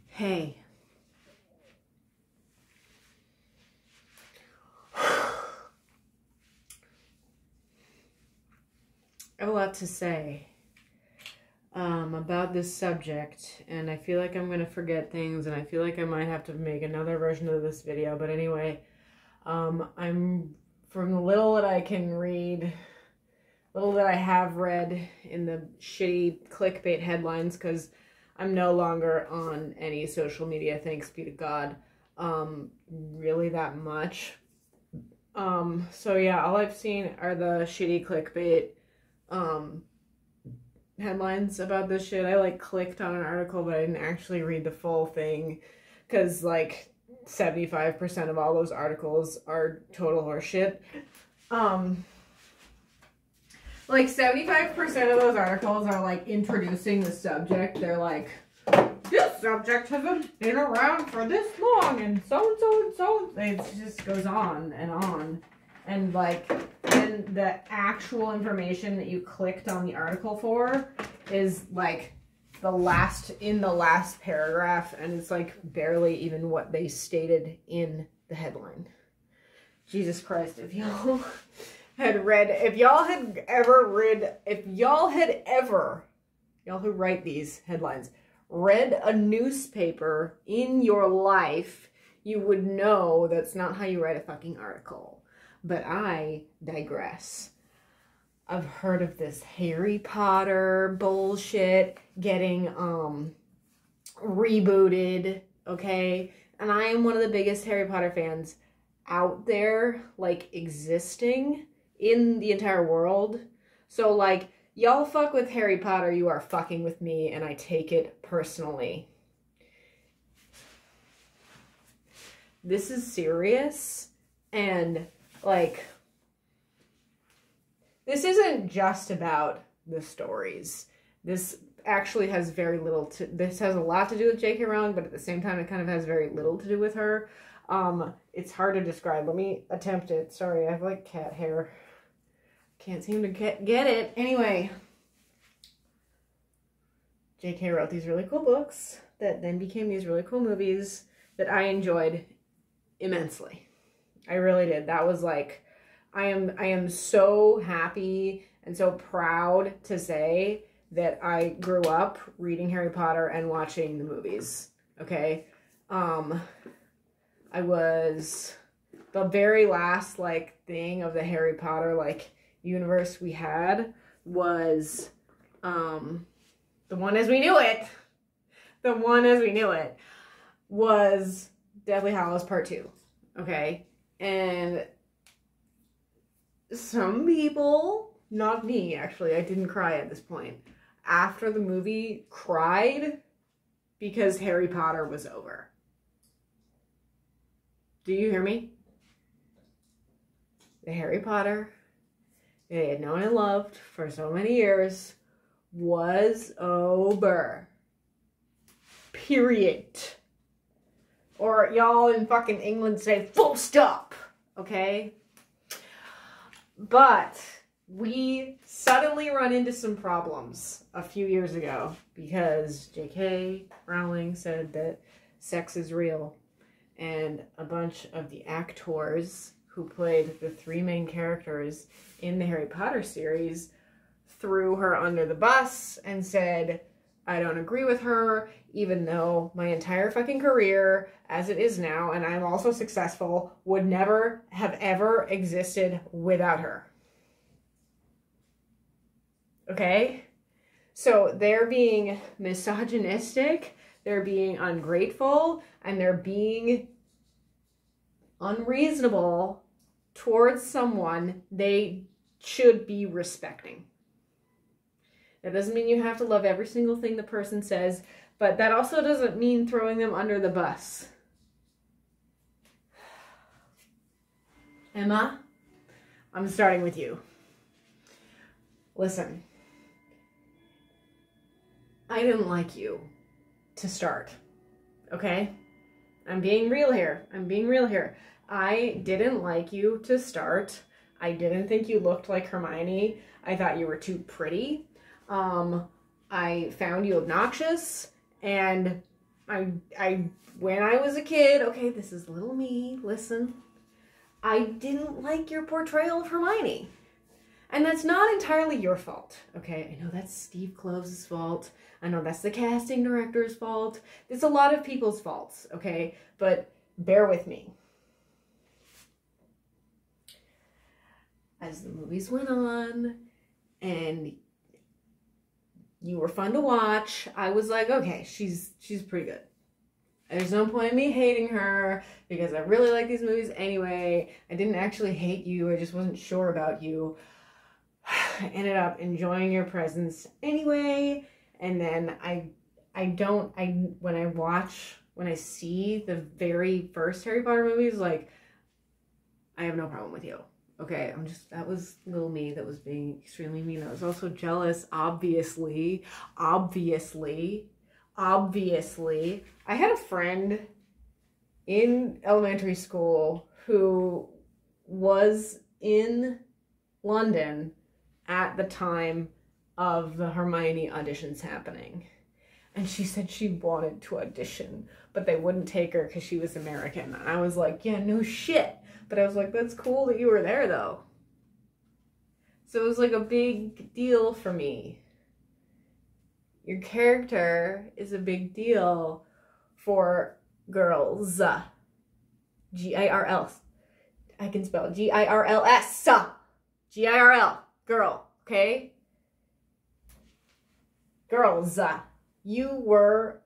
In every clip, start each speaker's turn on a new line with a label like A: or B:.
A: Hey. I have a lot to say about this subject, and I feel like I'm going to forget things, and I feel like I might have to make another version of this video, but anyway, I'm, from the little that I can read, little that I have read in the shitty clickbait headlines, because I'm no longer on any social media, thanks be to God, really that much. So yeah, all I've seen are the shitty clickbait headlines about this shit. I like clicked on an article, but I didn't actually read the full thing, because like 75% of all those articles are total horseshit. Like 75% of those articles are like introducing the subject. They're like, this subject hasn't been around for this long, and so and so and so. It just goes on, and like, and the actual information that you clicked on the article for is like in the last paragraph, and it's like barely even what they stated in the headline. Jesus Christ, if y'all had read, y'all who write these headlines, read a newspaper in your life, you would know that's not how you write a fucking article. But I digress. I've heard of this Harry Potter bullshit getting rebooted, okay? And I am one of the biggest Harry Potter fans out there, like, existing in the entire world. So, like, y'all fuck with Harry Potter, you are fucking with me, and I take it personally. This is serious, and like, this isn't just about the stories. This actually has very little to, this has a lot to do with J.K. Rowling, but at the same time, it kind of has very little to do with her. It's hard to describe. Let me attempt it. Sorry, I have like cat hair. Can't seem to get it. Anyway, J.K. wrote these really cool books that then became these really cool movies that I enjoyed immensely. I really did. That was like, I am so happy and so proud to say that I grew up reading Harry Potter and watching the movies. Okay? I was, the very last like thing of the Harry Potter like universe we had was the one as we knew it. The one as we knew it was Deathly Hallows Part 2. Okay? And some people, not me actually, I didn't cry at this point, after the movie cried because Harry Potter was over. Do you hear me? The Harry Potter they had known and loved for so many years was over. Period. Or y'all in fucking England say full stop. Okay? But we suddenly run into some problems a few years ago because J.K. Rowling said that sex is real, and a bunch of the actors who played the three main characters in the Harry Potter series threw her under the bus and said, I don't agree with her, even though my entire fucking career, as it is now, and I'm also successful, would never have ever existed without her. Okay? So they're being misogynistic, they're being ungrateful, and they're being unreasonable towards someone they should be respecting. That doesn't mean you have to love every single thing the person says, but that also doesn't mean throwing them under the bus. Emma, I'm starting with you. Listen, I didn't like you to start, okay? I'm being real here. I'm being real here. I didn't like you to start. I didn't think you looked like Hermione. I thought you were too pretty. I found you obnoxious, and I when I was a kid, okay, this is little me, listen, I didn't like your portrayal of Hermione. And that's not entirely your fault, okay? I know that's Steve Kloves' fault. I know that's the casting director's fault. It's a lot of people's faults, okay? But bear with me. As the movies went on and you were fun to watch, I was like, okay, she's pretty good. There's no point in me hating her because I really like these movies anyway. I didn't actually hate you. I just wasn't sure about you. I ended up enjoying your presence anyway. And then when I see the very first Harry Potter movies, like, I have no problem with you. Okay, that was little me that was being extremely mean. I was also jealous, obviously. I had a friend in elementary school who was in London at the time of the Hermione auditions happening. And she said she wanted to audition, but they wouldn't take her because she was American. And I was like, yeah, no shit. But I was like, that's cool that you were there, though. So it was like a big deal for me. Your character is a big deal for girls. G-I-R-L. I can spell G-I-R-L-S. G-I-R-L. Girl. Okay? Girls. You were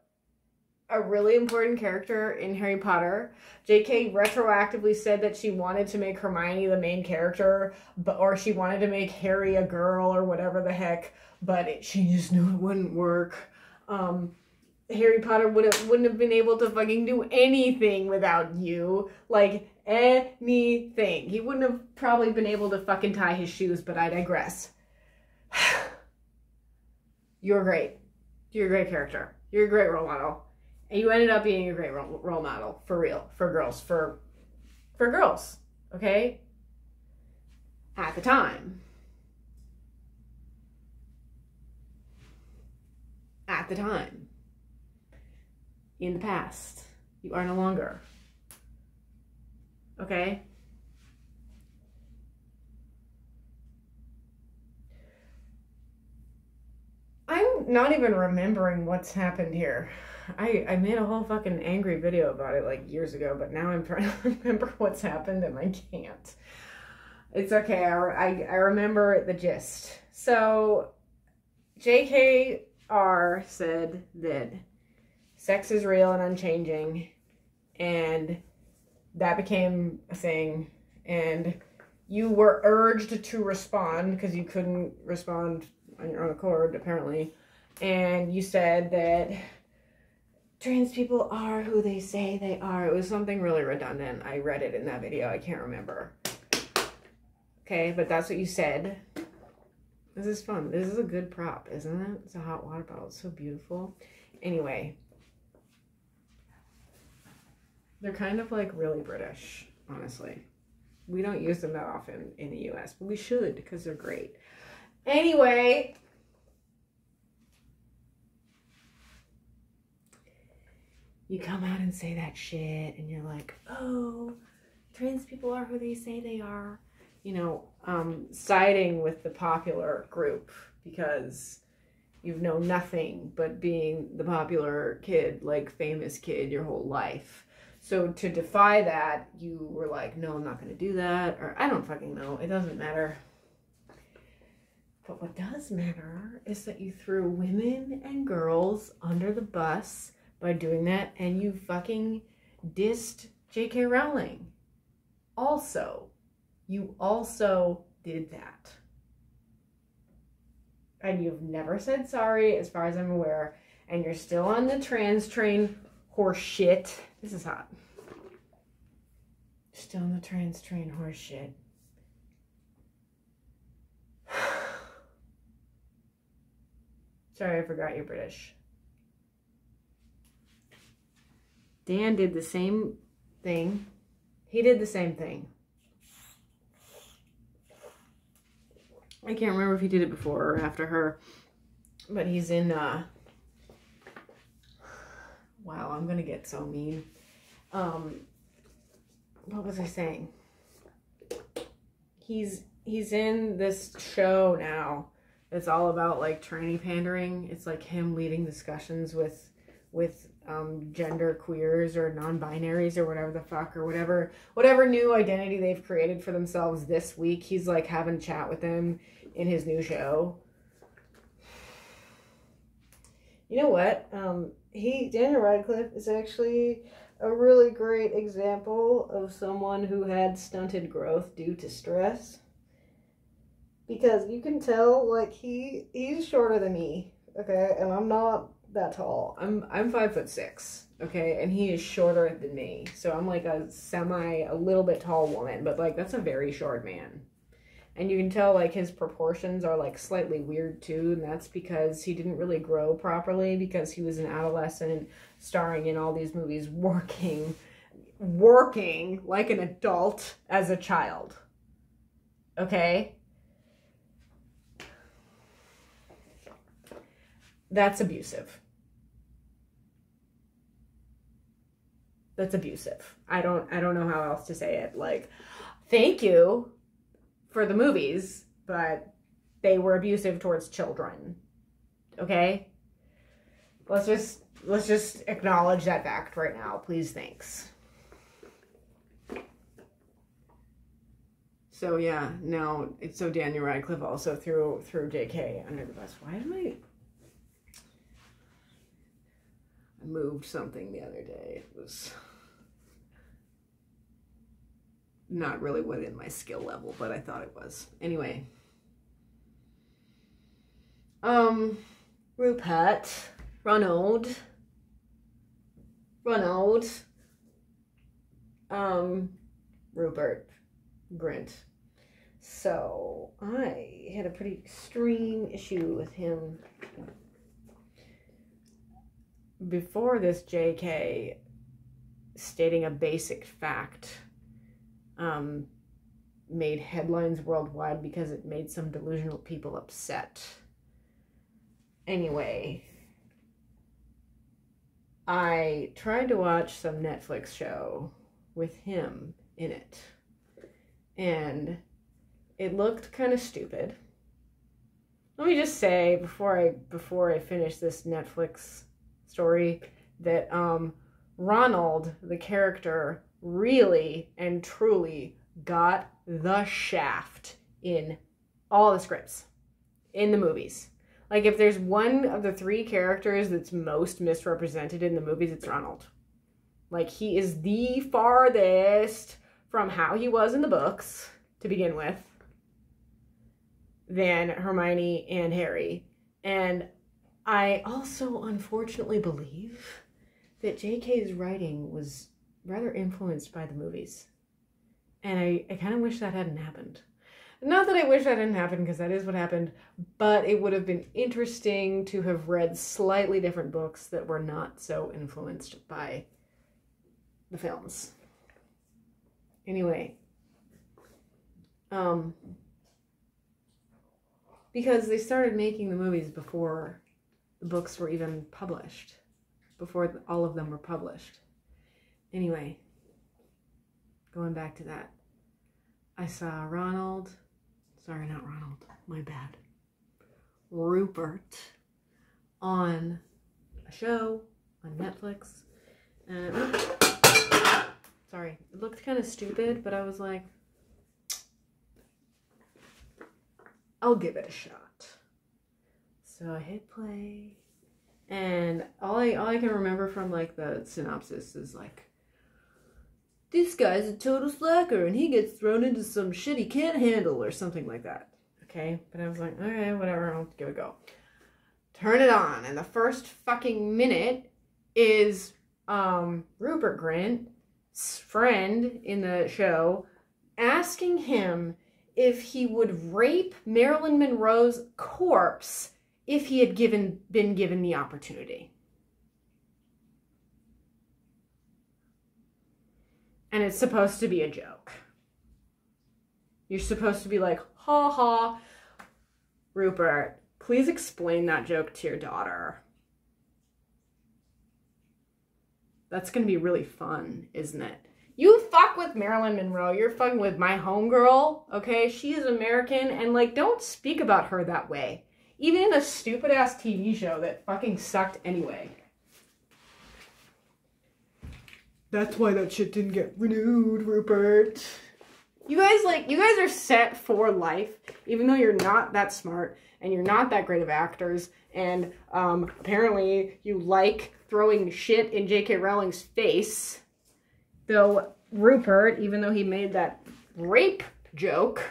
A: a really important character in Harry Potter. J.K. retroactively said that she wanted to make Hermione the main character, or she wanted to make Harry a girl or whatever the heck, but she just knew it wouldn't work. Harry Potter wouldn't have been able to fucking do anything without you. Like, anything. He wouldn't have probably been able to fucking tie his shoes, but I digress. You're great. You're a great character. You're a great role model. And you ended up being a great role model, for real, for girls, for girls, okay? At the time. At the time. In the past. You are no longer. Okay? I'm not even remembering what's happened here. I made a whole fucking angry video about it like years ago, but now I'm trying to remember what's happened and I can't. It's okay. I remember the gist. So JKR said that sex is real and unchanging, and that became a thing, and you were urged to respond because you couldn't respond on your own accord, apparently, and you said that trans people are who they say they are. It was something really redundant. I read it in that video. I can't remember. Okay, but that's what you said. This is fun. This is a good prop, isn't it? It's a hot water bottle. It's so beautiful. Anyway. They're kind of like really British, honestly. We don't use them that often in the US, but we should because they're great. Anyway. You come out and say that shit and you're like, oh, trans people are who they say they are. You know, siding with the popular group because you've known nothing but being the popular kid, like famous kid your whole life. So to defy that, you were like, no, I'm not going to do that. Or I don't fucking know. It doesn't matter. But what does matter is that you threw women and girls under the bus by doing that, and you fucking dissed J.K. Rowling. You also did that. And you've never said sorry, as far as I'm aware, and you're still on the trans train horse shit. This is hot. Still on the trans train horse shit. Sorry, I forgot you're British. Dan did the same thing. He did the same thing. I can't remember if he did it before or after her. But he's in, wow, I'm gonna get so mean. What was I saying? He's in this show now. It's all about like tranny pandering. It's like him leading discussions with gender queers or non-binaries or whatever the fuck, or whatever new identity they've created for themselves this week. He's like having a chat with them in his new show. You know what? Daniel Radcliffe is actually a really great example of someone who had stunted growth due to stress. Because you can tell, like, he's shorter than me, okay? And I'm not that tall. I'm 5'6", okay? And he is shorter than me. So I'm like a little bit tall woman, but like that's a very short man. And you can tell like his proportions are like slightly weird too, and that's because he didn't really grow properly because he was an adolescent starring in all these movies working like an adult as a child. Okay? That's abusive. That's abusive. I don't know how else to say it. Like, thank you for the movies, but they were abusive towards children. Okay? Let's just acknowledge that fact right now, please. Thanks. So yeah, no, so Daniel Radcliffe also threw JK under the bus. Why am I moved something the other day. It was not really within my skill level, but I thought it was. Anyway. Ronald. Rupert Grint. So, I had a pretty extreme issue with him. Before this, JK stating a basic fact made headlines worldwide because it made some delusional people upset. Anyway, I tried to watch some Netflix show with him in it, and it looked kind of stupid. Let me just say before I finish this Netflix story that Ronald, the character, really and truly got the shaft in all the scripts in the movies. Like, if there's one of the three characters that's most misrepresented in the movies, it's Ronald. Like, he is the farthest from how he was in the books to begin with than Hermione and Harry. And I also unfortunately believe that JK's writing was rather influenced by the movies. And I kind of wish that hadn't happened. Not that I wish that didn't happen, because that is what happened, but it would have been interesting to have read slightly different books that were not so influenced by the films. Anyway, because they started making the movies before the books were even published, before all of them were published. Anyway, going back to that, I saw Rupert on a show on Netflix, and it looked kind of stupid, but I was like, I'll give it a shot. So I hit play, and all I can remember from like the synopsis is like, this guy's a total slacker and he gets thrown into some shit he can't handle or something like that. Okay, but I was like, okay, whatever, I'll give it a go. Turn it on, and the first fucking minute is Rupert Grint's friend in the show asking him if he would rape Marilyn Monroe's corpse if he had been given the opportunity. it's supposed to be a joke. You're supposed to be like, ha ha. Rupert, please explain that joke to your daughter. That's going to be really fun, isn't it? You fuck with Marilyn Monroe. You're fucking with my homegirl, okay? She is American, and, like, don't speak about her that way. Even in a stupid-ass TV show that fucking sucked anyway. That's why that shit didn't get renewed, Rupert. You guys are set for life, even though you're not that smart, and you're not that great of actors, and, apparently you like throwing shit in J.K. Rowling's face. Though Rupert, even though he made that rape joke,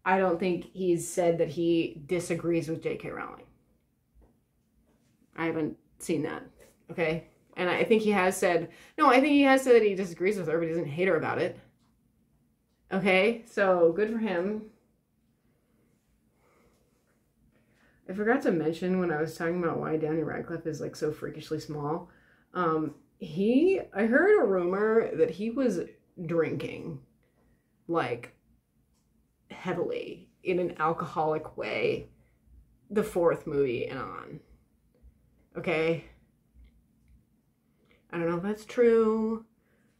A: I don't think he's said that he disagrees with J.K. Rowling. I haven't seen that, okay? And I think he has said, no, I think he has said that he disagrees with her, but he doesn't hate her about it. Okay, so good for him. I forgot to mention when I was talking about why Daniel Radcliffe is, like, so freakishly small. I heard a rumor that he was drinking, like, heavily in an alcoholic way the fourth movie and on. Okay? I don't know if that's true,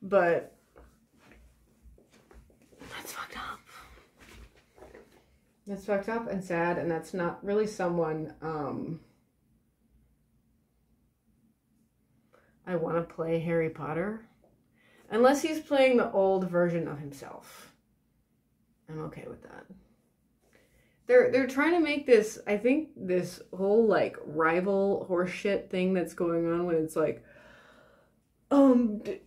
A: but that's fucked up. That's fucked up and sad, and that's not really someone, I want to play Harry Potter. Unless he's playing the old version of himself. I'm okay with that. They're trying to make this, I think, this whole, like, rival horseshit thing that's going on when it's like, reboot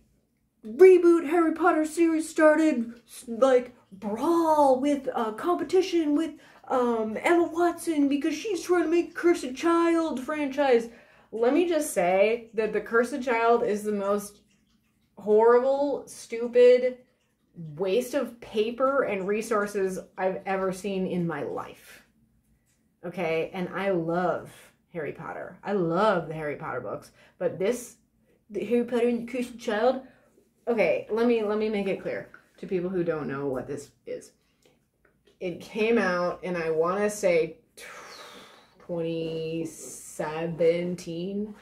A: Harry Potter series started, like, brawl with, competition with, Emma Watson because she's trying to make Cursed Child franchise. Let me just say that the Cursed Child is the most horrible, stupid waste of paper and resources I've ever seen in my life. Okay? And I love Harry Potter. I love the Harry Potter books. But this, the Harry Potter and the Cursed Child, okay, let me make it clear to people who don't know what this is. It came out, and I want to say 2017,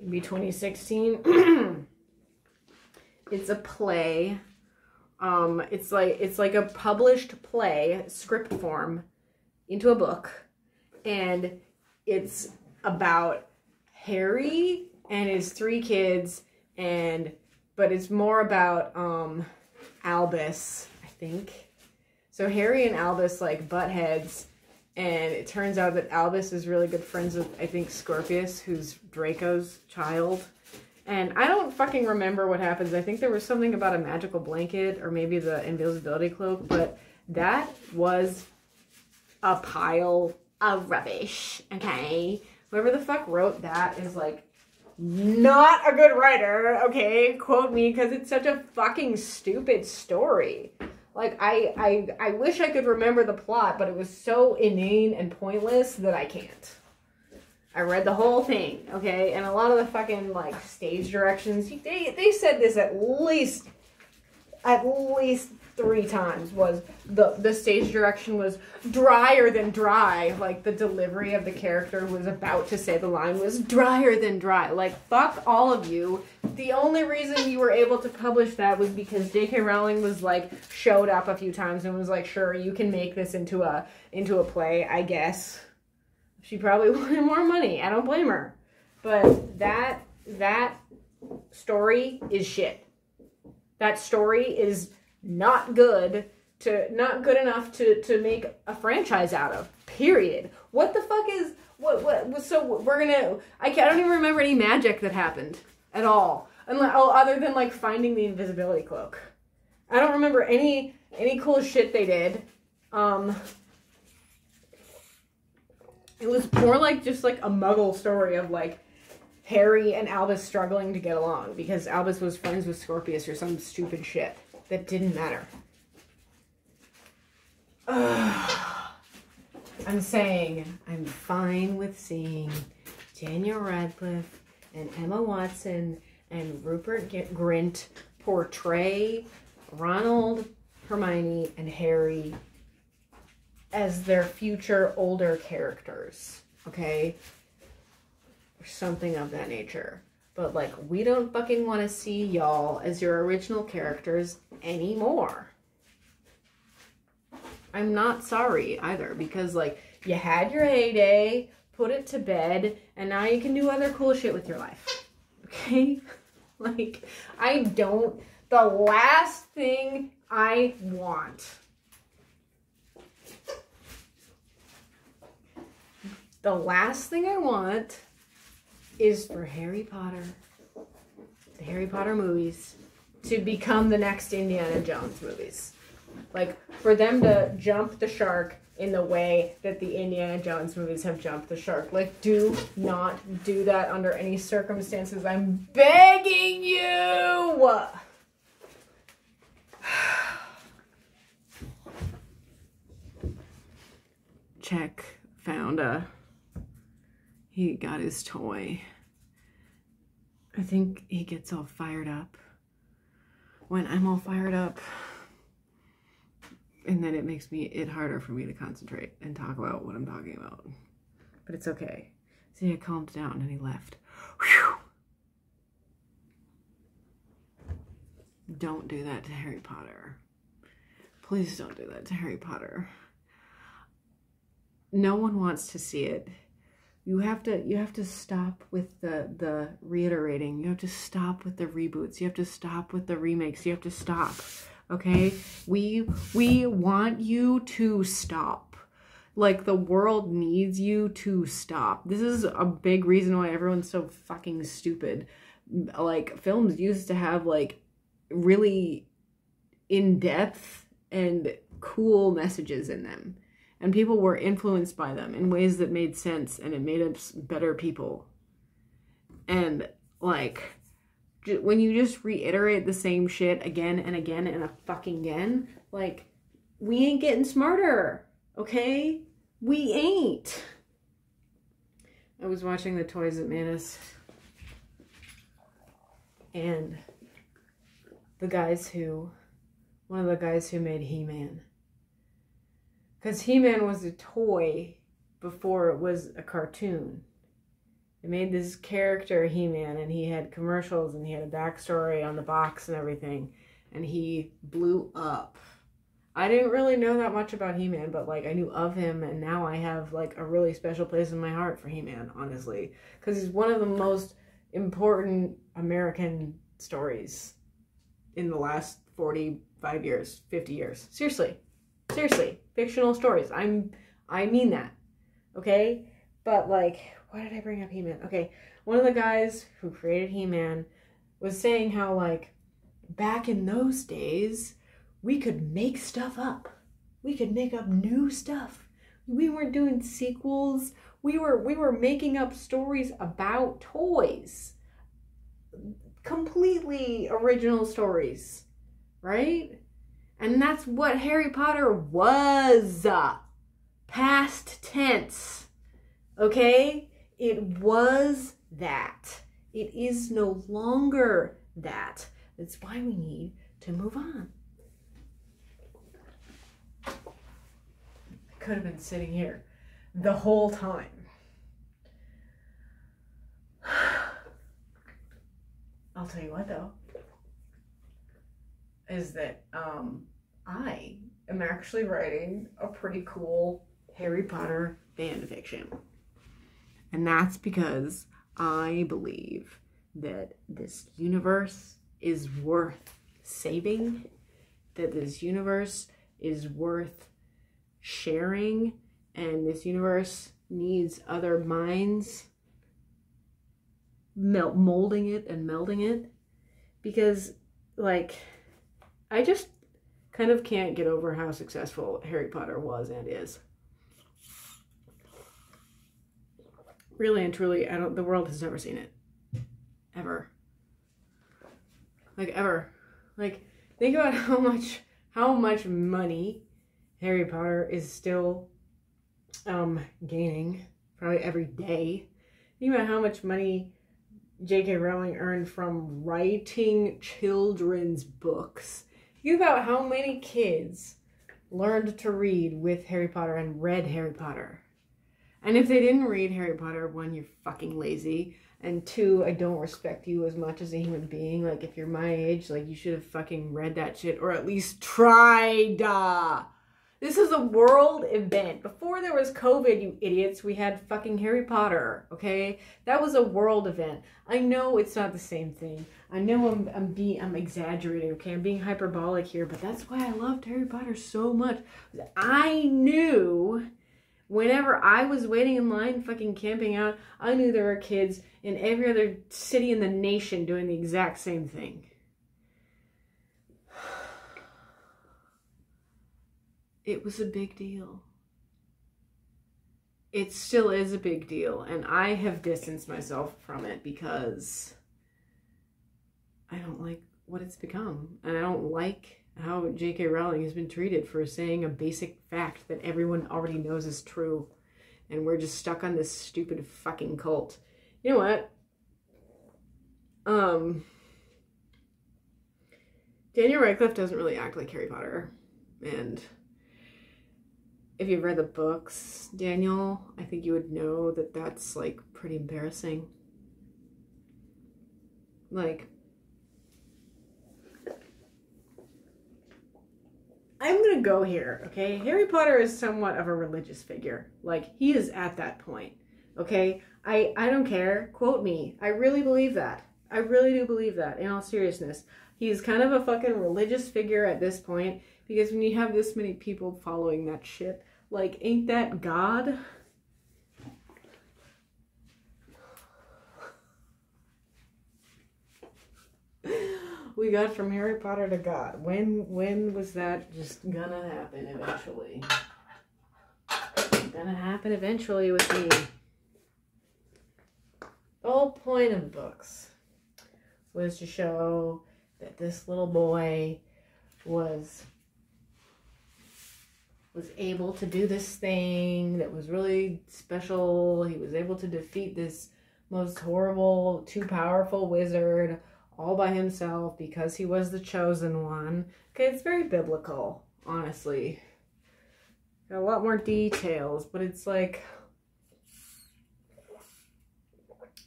A: maybe 2016. It's a play. It's like a published play, script form, into a book, and it's about Harry and his 3 kids, but it's more about Albus, I think. So Harry and Albus, like, butt heads. And it turns out that Albus is really good friends with, I think, Scorpius, who's Draco's child. And I don't fucking remember what happens. I think there was something about a magical blanket or maybe the invisibility cloak. But that was a pile of rubbish, okay? Whoever the fuck wrote that is, like, not a good writer, okay? Quote me, because it's such a fucking stupid story. Like, I wish I could remember the plot, but it was so inane and pointless that I can't. I read the whole thing, okay? And a lot of the fucking, like, stage directions, they said this at least 3 times, was the stage direction was drier than dry. Like, the delivery of the character who was about to say the line was drier than dry. Like, fuck all of you. The only reason you were able to publish that was because J.K. Rowling was, like, showed up a few times and was like, sure, you can make this into a play, I guess. She probably wanted more money. I don't blame her. But that story is shit. That story is not good enough to make a franchise out of. Period. What the fuck is so we're gonna I don't even remember any magic that happened at all. Other than, like, finding the invisibility cloak. I don't remember any cool shit they did. It was more like just like a muggle story of, like, Harry and Albus struggling to get along because Albus was friends with Scorpius or some stupid shit that didn't matter. I'm saying I'm fine with seeing Daniel Radcliffe and Emma Watson and Rupert Grint portray Ronald, Hermione, and Harry as their future older characters, okay? Or something of that nature. But, like, we don't fucking want to see y'all as your original characters anymore. I'm not sorry either, because, like, you had your heyday, put it to bed, and now you can do other cool shit with your life. Okay? Like, the last thing I want. The last thing I want is for Harry Potter, the Harry Potter movies, to become the next Indiana Jones movies. Like, for them to jump the shark in the way that the Indiana Jones movies have jumped the shark. Like, do not do that under any circumstances. I'm begging you! Check. Found he got his toy. I think he gets all fired up when I'm all fired up. And then it makes it harder for me to concentrate and talk about what I'm talking about. But it's okay. See, I calmed down and he left. Whew. Don't do that to Harry Potter. Please don't do that to Harry Potter. No one wants to see it. You have to stop with the reiterating. You have to stop with the reboots. You have to stop with the remakes. You have to stop. Okay? We want you to stop. Like, the world needs you to stop. This is a big reason why everyone's so fucking stupid. Like, films used to have, like, really in-depth and cool messages in them. And people were influenced by them in ways that made sense, and it made us better people. And, like, when you just reiterate the same shit again and again and a fucking again, like, we ain't getting smarter, okay? We ain't. I was watching the Toys That Made Us, and one of the guys who made He-Man, because He-Man was a toy before it was a cartoon. They made this character, He-Man, and he had commercials, and he had a backstory on the box and everything, and he blew up. I didn't really know that much about He-Man, but, like, I knew of him, and now I have, like, a really special place in my heart for He-Man, honestly. Because he's one of the most important American stories in the last 45 years, 50 years. Seriously. Fictional stories. I mean that. Okay? But, like, why did I bring up He-Man? Okay, one of the guys who created He-Man was saying how, like, back in those days, we could make stuff up. We could make up new stuff. We weren't doing sequels. We were making up stories about toys. Completely original stories, right? And that's what Harry Potter was. Past tense. Okay? It was that. It is no longer that. That's why we need to move on. I could have been sitting here the whole time. I'll tell you what, though, is that I am actually writing a pretty cool Harry Potter fan fiction. And that's because I believe that this universe is worth saving, that this universe is worth sharing, and this universe needs other minds molding it and melding it. Because, like, I just kind of can't get over how successful Harry Potter was and is. Really and truly, the world has never seen it. Ever. Like, ever. Like, think about how much money Harry Potter is still gaining, probably every day. Think about how much money J.K. Rowling earned from writing children's books. Think about how many kids learned to read with Harry Potter and read Harry Potter. And if they didn't read Harry Potter, one, you're fucking lazy. And two, I don't respect you as much as a human being. Like, if you're my age, like, you should have fucking read that shit or at least tried. This is a world event. Before there was COVID, you idiots, we had fucking Harry Potter, okay? That was a world event. I know it's not the same thing. I know I'm exaggerating, okay? I'm being hyperbolic here, but that's why I loved Harry Potter so much. I knew whenever I was waiting in line, fucking camping out, I knew there were kids in every other city in the nation doing the exact same thing. It was a big deal. It still is a big deal, and I have distanced myself from it because I don't like what it's become, and I don't like how J.K. Rowling has been treated for saying a basic fact that everyone already knows is true, and we're just stuck on this stupid fucking cult. You know what? Daniel Radcliffe doesn't really act like Harry Potter, and if you've read the books, Daniel, I think you would know that that's, like, pretty embarrassing. Like, I'm gonna go here, okay? Harry Potter is somewhat of a religious figure. Like, he is at that point, okay? I don't care. Quote me. I really believe that. I really do believe that, in all seriousness. He's kind of a fucking religious figure at this point, because when you have this many people following that shit, like, ain't that God? We got from Harry Potter to God. When was that just gonna happen eventually? Gonna happen eventually with me. The whole point of books was to show that this little boy was able to do this thing that was really special. He was able to defeat this most horrible, too powerful wizard all by himself because he was the chosen one. Okay, it's very biblical, honestly. Got a lot more details, but it's like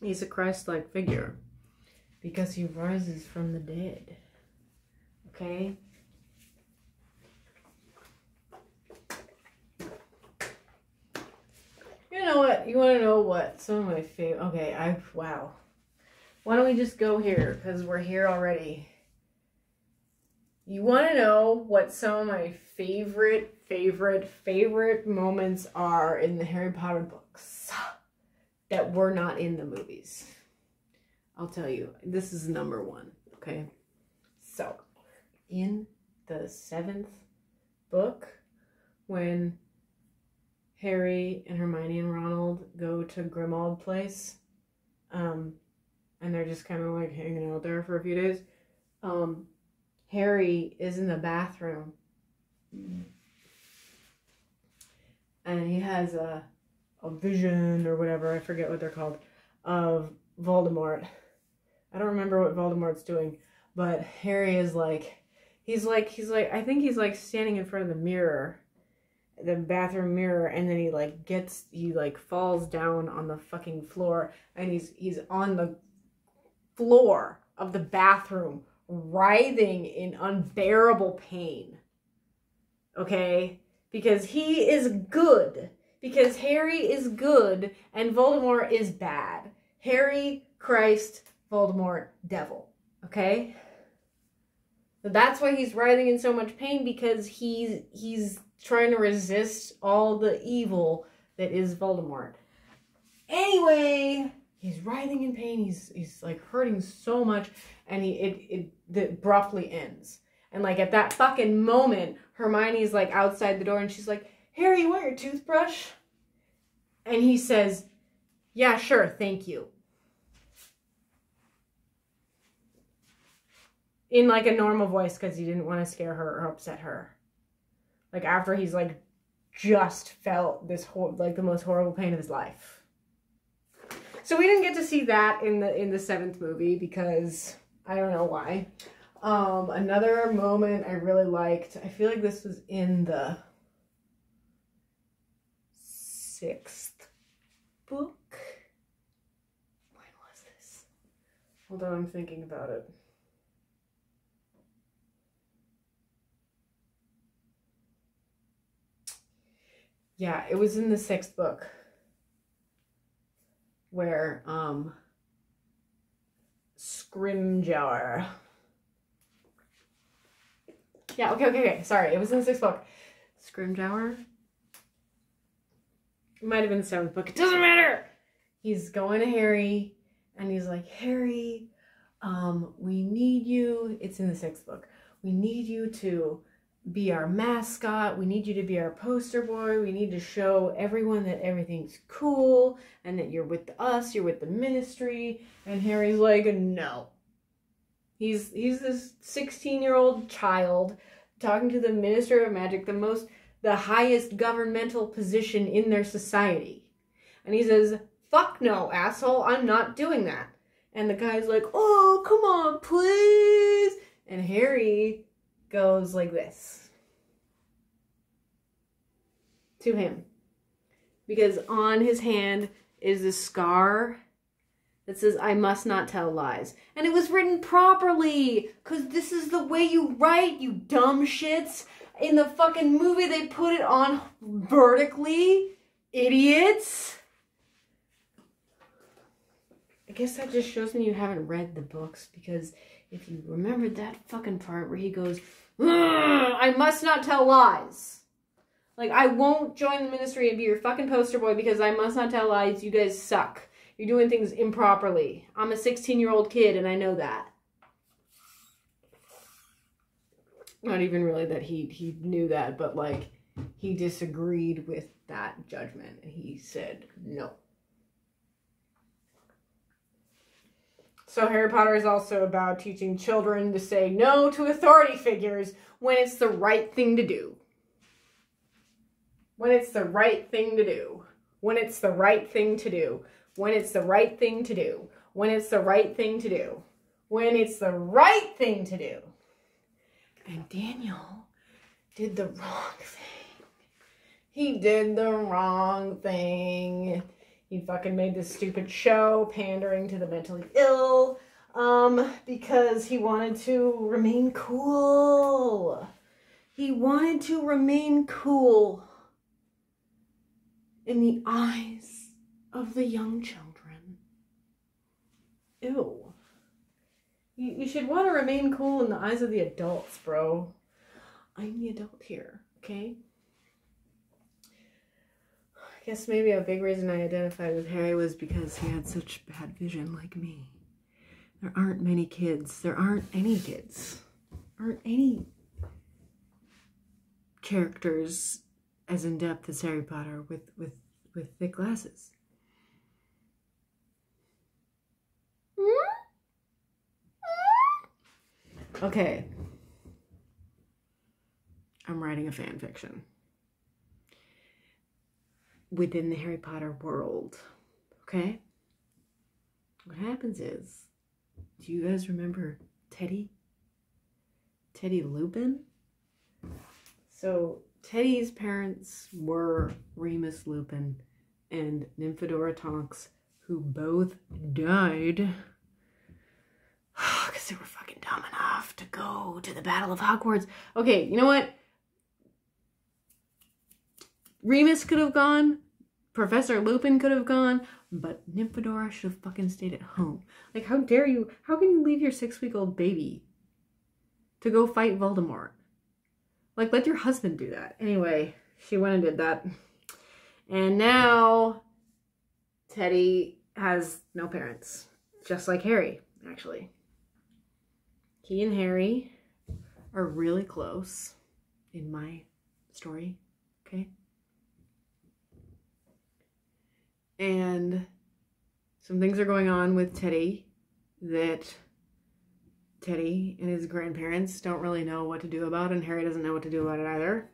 A: he's a Christ-like figure because he rises from the dead. Okay? You know what? You want to know what some of my favorite... Okay, wow. Why don't we just go here? Because we're here already. You want to know what some of my favorite moments are in the Harry Potter books that were not in the movies? I'll tell you. This is number one, okay? So, in the 7th book, when Harry and Hermione and Ronald go to Grimmauld Place, and they're just kind of like hanging out there for a few days. Harry is in the bathroom, and he has a vision or whatever, I forget what they're called, of Voldemort. I don't remember what Voldemort's doing, but Harry is like, he's like, I think he's like standing in front of the mirror, the bathroom mirror, and then he falls down on the fucking floor, and he's on the floor of the bathroom writhing in unbearable pain. Okay? Because he is good. Because Harry is good and Voldemort is bad. Harry, Christ, Voldemort, devil. Okay? So that's why he's writhing in so much pain, because he's trying to resist all the evil that is Voldemort. Anyway, he's writhing in pain. He's like hurting so much, and it abruptly ends. And like at that fucking moment, Hermione's like outside the door, and she's like, "Harry, you want your toothbrush?" And he says, "Yeah, sure, thank you." In like a normal voice, because he didn't want to scare her or upset her. Like after he's like just felt this the most horrible pain of his life. So we didn't get to see that in the 7th movie because I don't know why. Another moment I really liked, I feel like this was in the 6th book. When was this? Hold on, I'm thinking about it. Yeah, it was in the 6th book where Scrimgeour. Yeah, okay. Sorry, it was in the 6th book. Scrimgeour? It might have been the 7th book. It doesn't matter! He's going to Harry, and he's like, Harry, we need you. It's in the 6th book. We need you to be our mascot. We need you to be our poster boy. We need to show everyone that everything's cool and that you're with us, you're with the ministry. And Harry's like, no. He's this 16-year-old child talking to the Minister of Magic, the highest governmental position in their society. And he says, fuck no, asshole, I'm not doing that. And the guy's like, oh, come on, please. And Harry goes like this to him, because on his hand is a scar that says, I must not tell lies. And it was written properly, because this is the way you write, you dumb shits. In the fucking movie, they put it on vertically. Idiots. I guess that just shows me you haven't read the books, because if you remembered that fucking part where he goes, I must not tell lies. Like, I won't join the ministry and be your fucking poster boy because I must not tell lies. You guys suck. You're doing things improperly. I'm a 16-year-old kid and I know that. Not even really that he knew that, but like, he disagreed with that judgment and he said no. So Harry Potter is also about teaching children to say no to authority figures when it's the right thing to do. When it's the right thing to do. When it's the right thing to do. When it's the right thing to do. When it's the right thing to do. When it's the right thing to do. And Daniel did the wrong thing. He did the wrong thing. He fucking made this stupid show pandering to the mentally ill because he wanted to remain cool. He wanted to remain cool in the eyes of the young children. Ew. You should want to remain cool in the eyes of the adults, bro. I'm the adult here, okay? I guess maybe a big reason I identified with Harry was because he had such bad vision like me. There aren't many kids. There aren't any kids. Aren't any characters as in-depth as Harry Potter with thick glasses. Okay. I'm writing a fan fiction within the Harry Potter world. Okay? What happens is, do you guys remember Teddy? Teddy Lupin? So Teddy's parents were Remus Lupin and Nymphadora Tonks, who both died because they were fucking dumb enough to go to the Battle of Hogwarts. Okay, you know what? Remus could have gone, Professor Lupin could have gone, but Nymphadora should have fucking stayed at home. Like, how dare you? How can you leave your 6-week-old baby to go fight Voldemort? Like, let your husband do that. Anyway, she went and did that. And now Teddy has no parents. Just like Harry, actually. He and Harry are really close in my story, okay? And some things are going on with Teddy that Teddy and his grandparents don't really know what to do about, and Harry doesn't know what to do about it either.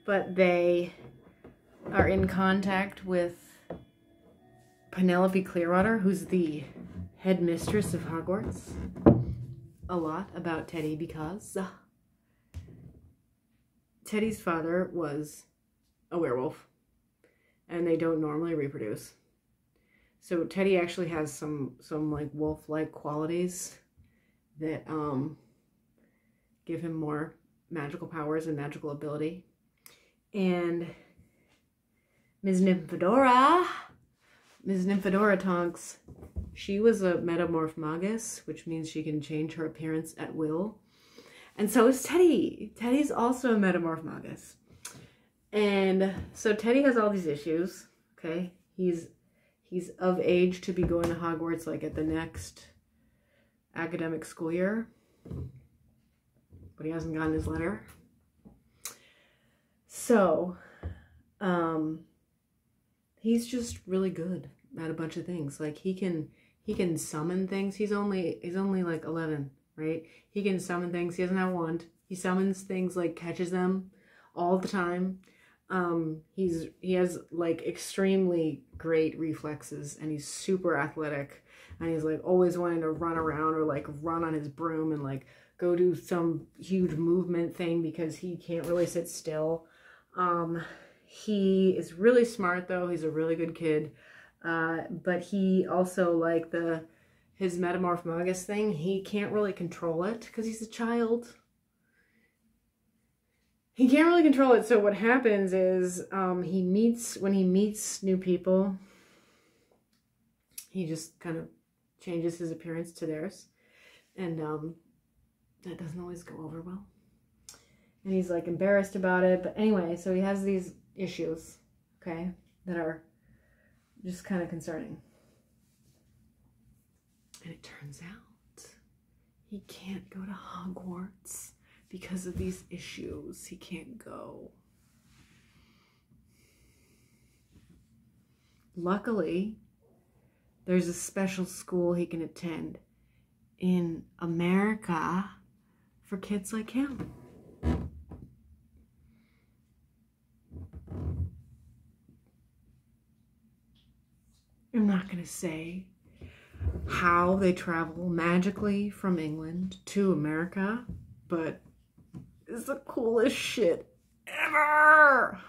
A: But they are in contact with
B: Penelope Clearwater, who's the headmistress of Hogwarts, a lot about Teddy because Teddy's father was a werewolf and they don't normally reproduce. So Teddy actually has some like wolf-like qualities that give him more magical powers and magical ability. And Ms. Nymphadora Tonks, she was a metamorph magus, which means she can change her appearance at will. And so is Teddy. Teddy's also a metamorph magus. And so Teddy has all these issues, okay? He's of age to be going to Hogwarts like at the next academic school year. But he hasn't gotten his letter. So, he's just really good at a bunch of things. Like he can summon things. He's only like 11, right? He can summon things. He doesn't have a wand. He summons things, like catches them all the time. He has like extremely great reflexes, and he's super athletic, and he's like always wanting to run around or like run on his broom and like go do some huge movement thing because he can't really sit still. He is really smart though. He's a really good kid. But he also, like his metamorph magus thing, he can't really control it because he's a child. He can't really control it. So what happens is, when he meets new people, he just kind of changes his appearance to theirs. And, that doesn't always go over well. And he's like embarrassed about it. But anyway, so he has these issues, okay, that are just kind of concerning. And it turns out he can't go to Hogwarts because of these issues. He can't go. Luckily, there's a special school he can attend in America for kids like him. I'm not going to say how they travel magically from England to America, but it's the coolest shit ever.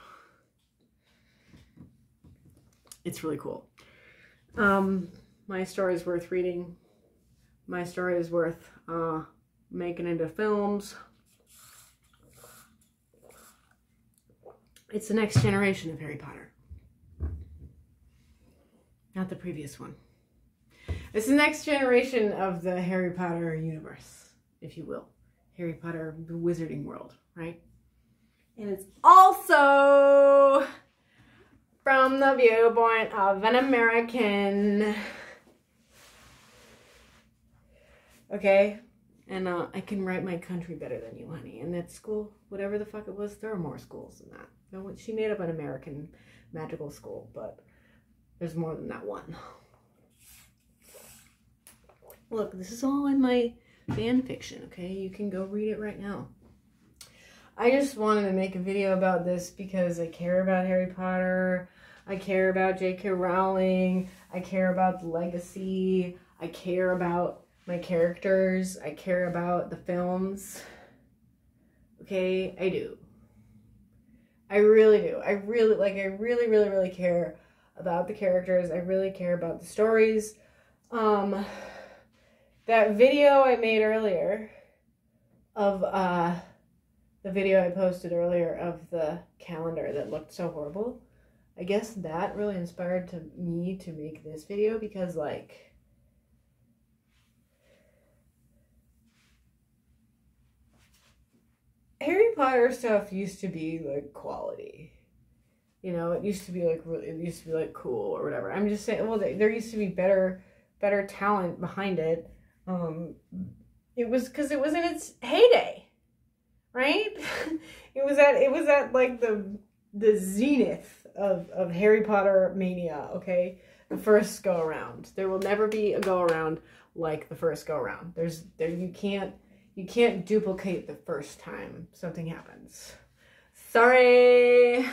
B: It's really cool. My story is worth reading. My story is worth making into films. It's the next generation of Harry Potter. Not the previous one. It's the next generation of the Harry Potter universe, if you will. Harry Potter, the wizarding world, right? And it's also from the viewpoint of an American. Okay? And I can write my country better than you, honey. And that school, whatever the fuck it was, there are more schools than that. No, she made up an American magical school, but there's more than that one. Look, this is all in my fan fiction, okay? You can go read it right now. I just wanted to make a video about this because I care about Harry Potter. I care about J.K. Rowling. I care about the legacy. I care about my characters. I care about the films. Okay? I do. I really do. I really care about the characters. I really care about the stories. That video I made earlier of, the video I posted earlier of the calendar that looked so horrible, I guess that really inspired me to make this video because, like, Harry Potter stuff used to be, like, quality. You know, it used to be, like, really, it used to be, like, cool or whatever. I'm just saying, well, there used to be better talent behind it. It was because it was in its heyday, right? it was at like the zenith of Harry Potter mania, okay? The first go around. There will never be a go around like the first go around. You can't duplicate the first time something happens. Sorry.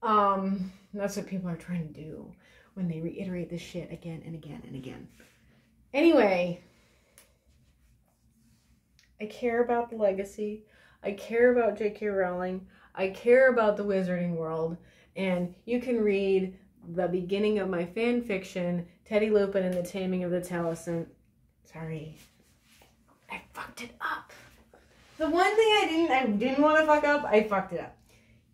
B: That's what people are trying to do. when they reiterate this shit again and again and again. Anyway, I care about the legacy. I care about J.K. Rowling. I care about the wizarding world. And you can read the beginning of my fan fiction, Teddy Lupin and the Taming of the Talisman. Sorry, I fucked it up. The one thing I didn't want to fuck up, I fucked it up.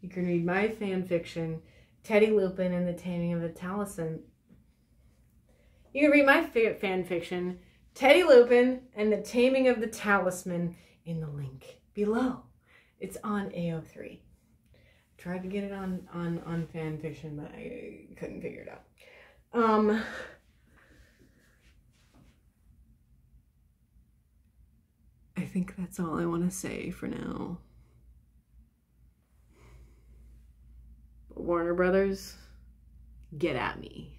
B: You can read my fan fiction, Teddy Lupin and the Taming of the Talisman. You can read my fan fiction, Teddy Lupin and the Taming of the Talisman, in the link below. It's on AO3. Tried to get it on fan fiction, but I couldn't figure it out. I think that's all I want to say for now. Warner Brothers, get at me.